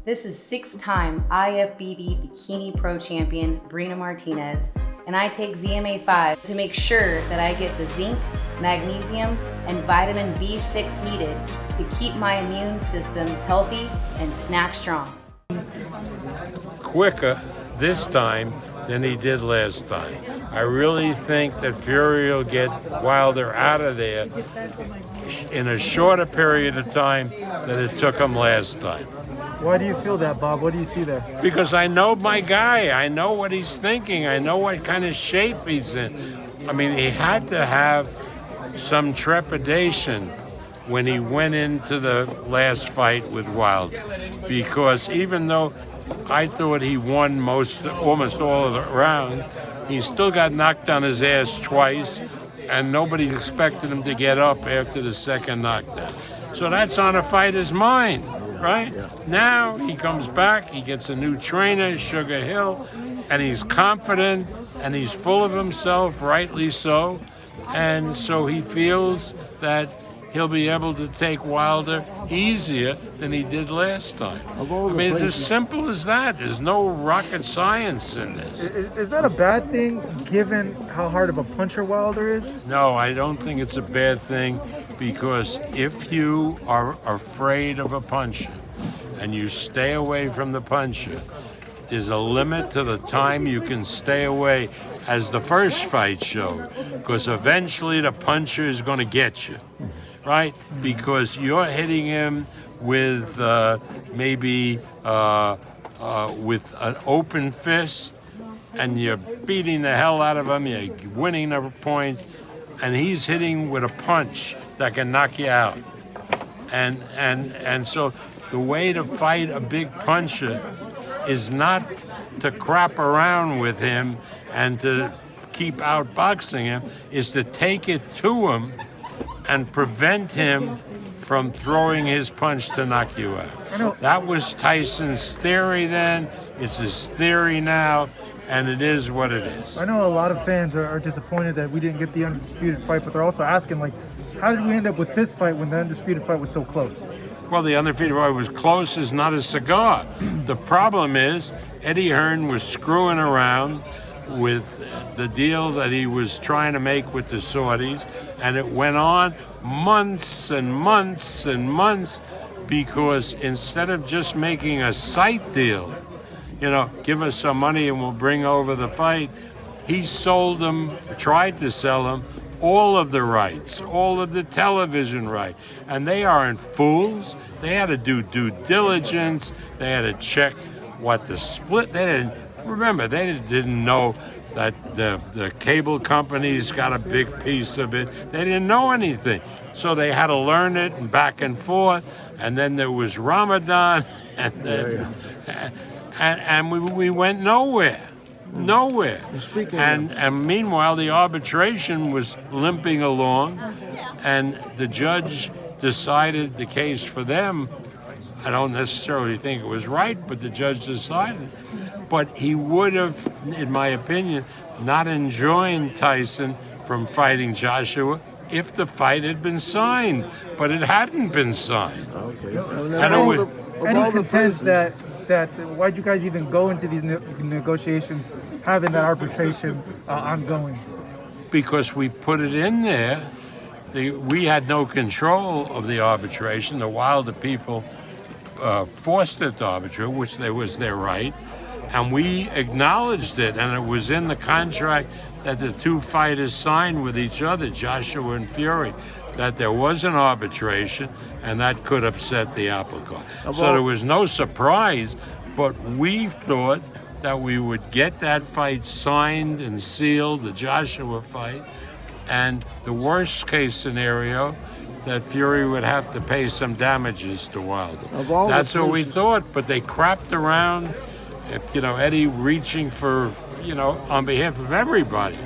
This is six-time IFBB Bikini Pro Champion Brina Martinez, and I take ZMA5 to make sure that I get the zinc, magnesium, and vitamin B6 needed to keep my immune system healthy and snack strong. Quicker this time than he did last time. I really think that Fury will get Wilder out of there in a shorter period of time than it took him last time. Why do you feel that, Bob? What do you see there? Because I know my guy. I know what he's thinking. I know what kind of shape he's in. I mean, he had to have some trepidation when he went into the last fight with Wilder, because even though I thought he won almost all of the round, he still got knocked on his ass twice, and nobody expected him to get up after the second knockdown. So that's on a fighter's mind, right? Yeah. Now he comes back, he gets a new trainer, Sugar Hill, and he's confident and he's full of himself, rightly so. And so he feels that he'll be able to take Wilder easier than he did last time. I mean, it's as simple as that. There's no rocket science in this. Is that a bad thing, given how hard of a puncher Wilder is? No, I don't think it's a bad thing, because if you are afraid of a puncher and you stay away from the puncher, there's a limit to the time you can stay away, as the first fight showed, because eventually the puncher is going to get you, right? Because you're hitting him with maybe with an open fist, and you're beating the hell out of him, you're winning the points, and he's hitting with a punch that can knock you out. And so the way to fight a big puncher is not to crap around with him and to keep outboxing him, is to take it to him and prevent him from throwing his punch to knock you out. That was Tyson's theory then, it's his theory now, and it is what it is. I know a lot of fans are disappointed that we didn't get the Undisputed fight, but they're also asking, like, how did we end up with this fight when the Undisputed fight was so close? Well, the Undisputed fight was close as not a cigar. The problem is Eddie Hearn was screwing around with the deal that he was trying to make with the Saudis, and it went on months and months and months, because instead of just making a sight deal, you know, give us some money and we'll bring over the fight, he sold them, tried to sell them, all of the rights, all of the television rights. And they aren't fools. They had to do due diligence. They had to check what the split, they didn't know that the cable companies got a big piece of it. They didn't know anything. So they had to learn it, and back and forth. And then there was Ramadan, and then, and we went nowhere. Nowhere. And meanwhile, the arbitration was limping along, and the judge decided the case for them. I don't necessarily think it was right, but the judge decided. But he would have, in my opinion, not enjoined Tyson from fighting Joshua if the fight had been signed. But it hadn't been signed. Okay. And he contends that why'd you guys even go into these negotiations, having that arbitration ongoing? Because we put it in there. We had no control of the arbitration. The Wilder people forced it to arbitrate, which was their right, and we acknowledged it, and it was in the contract that the two fighters signed with each other, Joshua and Fury, that there was an arbitration, and that could upset the apple cart. So there was no surprise, but we thought that we would get that fight signed and sealed, the Joshua fight, and the worst case scenario, that Fury would have to pay some damages to Wilder. That's what we thought, but they crapped around, you know, Eddie reaching for, you know, on behalf of everybody,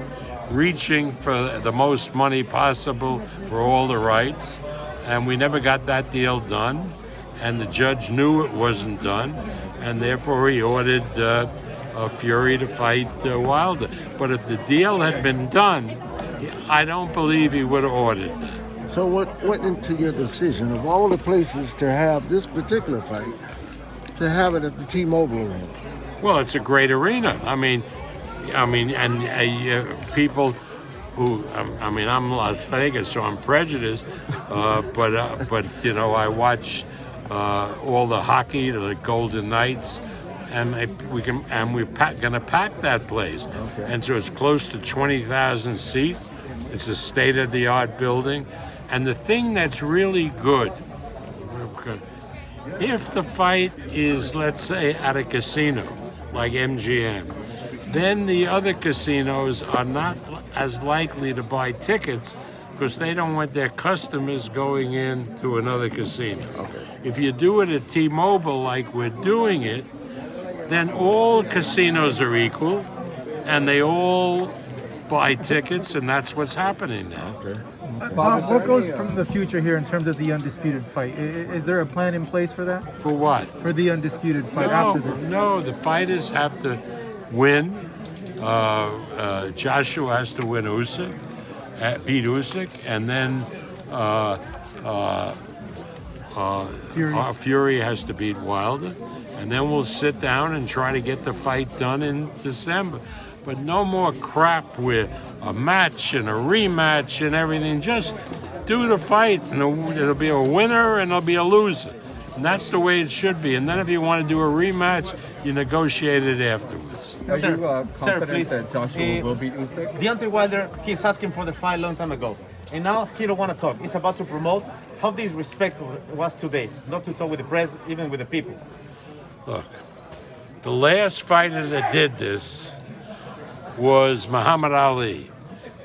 reaching for the most money possible for all the rights, and we never got that deal done, and the judge knew it wasn't done, and therefore he ordered Fury to fight Wilder. But if the deal had been done, I don't believe he would have ordered that. So what went into your decision of all the places to have this particular fight to have it at the T-Mobile Arena? Well, it's a great arena. I mean, and people who, I'm Las Vegas, so I'm prejudiced, but you know, I watch all the hockey, the Golden Knights, and we're gonna pack that place. Okay. And so it's close to 20,000 seats. It's a state-of-the-art building, and the thing that's really good, if the fight is, let's say, at a casino like MGM, then the other casinos are not as likely to buy tickets because they don't want their customers going in to another casino. Okay. If you do it at T-Mobile like we're doing it, then all casinos are equal and they all buy tickets, and that's what's happening now. Okay. Bob, what goes from the future here in terms of the Undisputed fight? Is there a plan in place for that? For what? For the Undisputed fight after this? No, the fighters have to win. Joshua has to win Usyk, beat Usyk, and then Fury has to beat Wilder, and then we'll sit down and try to get the fight done in December. But no more crap with a match and a rematch and everything. Just do the fight, and there'll be a winner and there'll be a loser. And that's the way it should be. And then if you want to do a rematch, you negotiate it afterwards. Are you confident that Joshua will beat Usyk? Deontay Wilder, he's asking for the fight a long time ago. And now he don't want to talk. He's about to promote. How disrespectful was today, not to talk with the press, even with the people? Look, the last fighter that did this was Muhammad Ali,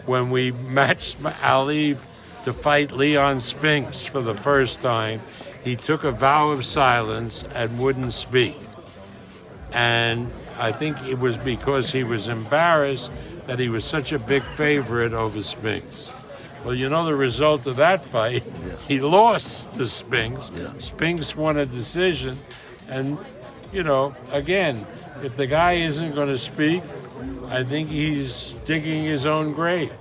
when we matched Ali to fight Leon Spinks for the first time. He took a vow of silence and wouldn't speak. And I think it was because he was embarrassed that he was such a big favorite over Spinks. Well, you know the result of that fight? He lost to Spinks. Spinks won a decision. And, you know, again, if the guy isn't going to speak, I think he's digging his own grave.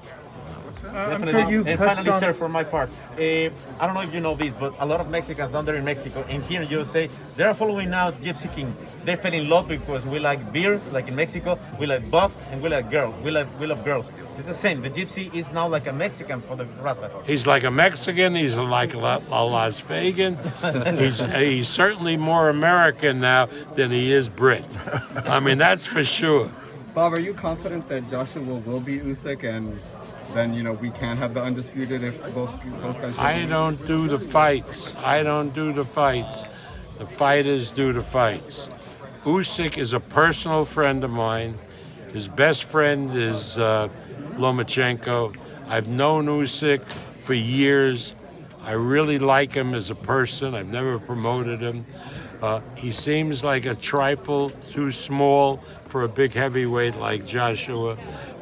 I'm sure you've and touched finally, on... sir, for my part, I don't know if you know this, but a lot of Mexicans down there in Mexico and here in USA, they are following now Gypsy King. They fell in love because we like beer, like in Mexico, we like box, and we like girls. We love girls. It's the same. The Gypsy is now like a Mexican for the Raza. He's like a Mexican. He's like a Las Vegan. He's certainly more American now than he is Brit. I mean, that's for sure. Bob, are you confident that Joshua will beat Usyk, and then, you know, we can have the Undisputed if both guys... I don't do the fights. The fighters do the fights. Usyk is a personal friend of mine. His best friend is Lomachenko. I've known Usyk for years. I really like him as a person. I've never promoted him. He seems like a trifle too small for a big heavyweight like Joshua.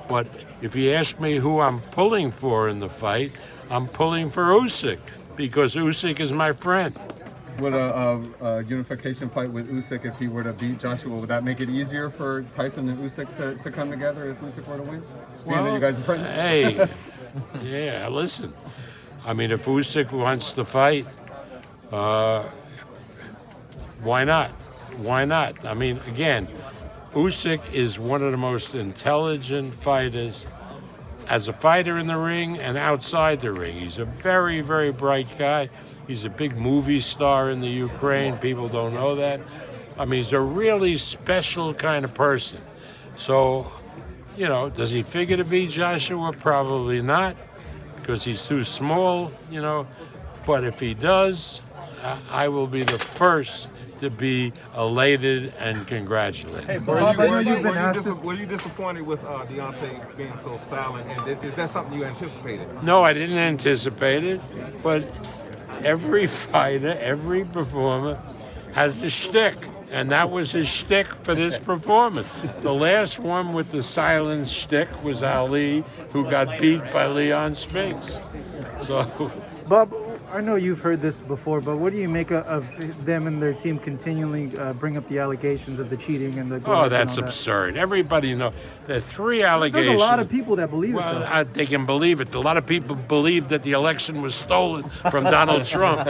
But if you ask me who I'm pulling for in the fight, I'm pulling for Usyk because Usyk is my friend. Would a unification fight with Usyk, if he were to beat Joshua, would that make it easier for Tyson and Usyk to come together if Usyk were to win? Being that you guys are friends? Hey, yeah, listen. I mean, if Usyk wants to fight, why not? Why not? I mean, again, Usyk is one of the most intelligent fighters as a fighter in the ring and outside the ring. He's a very, very bright guy. He's a big movie star in the Ukraine. People don't know that. I mean, he's a really special kind of person. So, you know, does he figure to beat Joshua? Probably not, because he's too small, you know. But if he does, I will be the first to be elated and congratulated. Hey, Were Bob, you disappointed with Deontay being so silent? And is that something you anticipated? No, I didn't anticipate it, but every fighter, every performer has a shtick, and that was his shtick for this performance. The last one with the silent shtick was Ali, who got beat by Leon Spinks. So, Bob, I know you've heard this before, but what do you make of them and their team continually bring up the allegations of the cheating and the? Oh, that's absurd. Everybody knows there are 3 allegations. There's a lot of people that believe it. Well, they can believe it. A lot of people believe that the election was stolen from Donald Trump.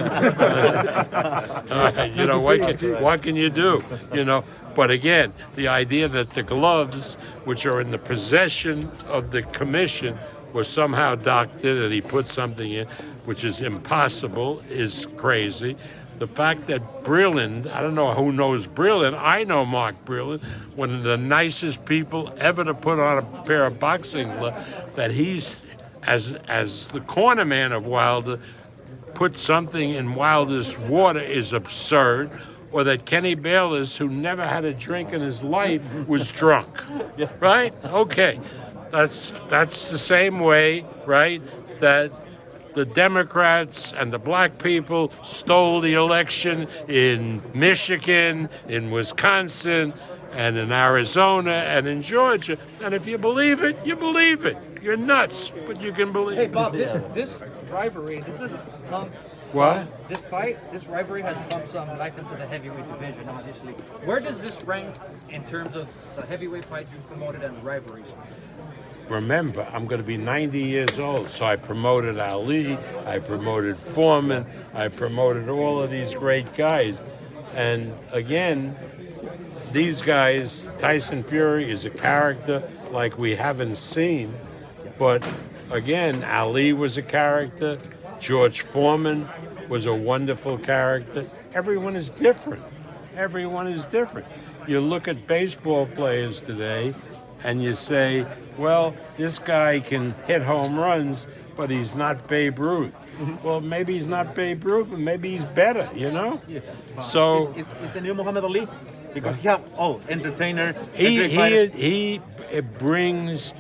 You know, what can you do? You know, but again, the idea that the gloves, which are in the possession of the commission, were somehow doctored and he put something in, which is impossible, is crazy. The fact that Breland, I don't know who knows Breland, I know Mark Breland, one of the nicest people ever to put on a pair of boxing gloves, that he's, as the corner man of Wilder, put something in Wilder's water is absurd. Or that Kenny Bayless, who never had a drink in his life, was drunk, right? Okay, that's the same way, right, that the Democrats and the black people stole the election in Michigan, in Wisconsin, and in Arizona, and in Georgia. And if you believe it, you believe it. You're nuts, but you can believe it. Hey, Bob, this rivalry, this is What? This rivalry has bumped some life into the heavyweight division, obviously. Where does this rank in terms of the heavyweight fights you promoted and the rivalries? Remember, I'm going to be 90 years old, so I promoted Ali, I promoted Foreman, I promoted all of these great guys. And again, these guys, Tyson Fury is a character like we haven't seen, but again, Ali was a character, George Foreman was a wonderful character. Everyone is different. Everyone is different. You look at baseball players today and you say, well, this guy can hit home runs, but he's not Babe Ruth. Well, maybe he's not Babe Ruth, but maybe he's better, you know? So It's a new Muhammad Ali because he have entertainer. he brings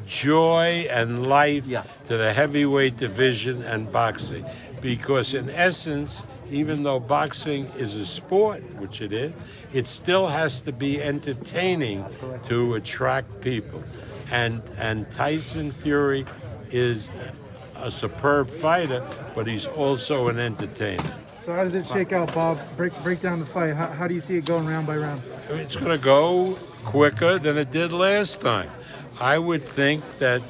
joy and life to the heavyweight division and boxing, because in essence, even though boxing is a sport, which it is, it still has to be entertaining to attract people. And Tyson Fury is a superb fighter, but he's also an entertainer. So how does it shake out, Bob? Break down the fight. How do you see it going round by round? It's going to go quicker than it did last time. I would think that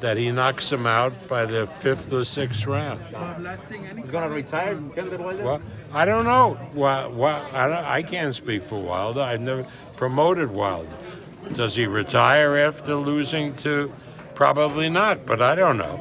he knocks him out by the 5th or 6th round. He's gonna retire. Well, I don't know. I can't speak for Wilder. I've never promoted Wilder. Does he retire after losing to? Probably not, but I don't know.